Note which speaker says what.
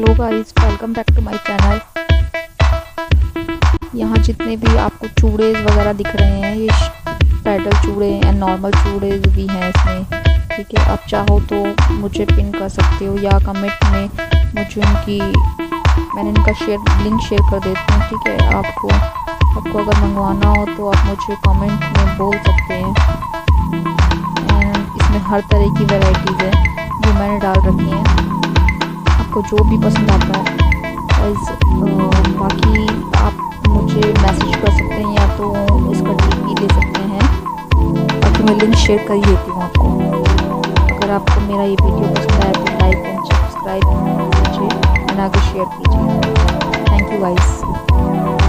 Speaker 1: Hello guys, welcome back to my channel. यहाँ जितने भी आपको चूड़े वगैरह दिख रहे हैं, ये पैडल चूड़े एंड नॉर्मल चूड़े भी हैं इसमें। ठीक है, आप चाहो तो मुझे पिन कर सकते हो या कमेंट में मुझे मैंने इनका लिंक शेयर कर देती हूँ। ठीक है, आपको अगर मंगवाना हो तो आप मुझे कमेंट में बोल सकते हैं। एंड इसमें हर तरह की वैरायटीज़ है जो मैंने डाल रखी हैं, आपको जो भी पसंद आता है। बाकी आप मुझे मैसेज कर सकते हैं या तो इसका डीपी ले सकते हैं, बाकी मैं लिंक शेयर कर ही देती हूँ आपको। अगर आपको मेरा ये वीडियो पसंद आया तो लाइक एंड सब्सक्राइब कीजिए एंड आगे शेयर कीजिए। Thank you guys.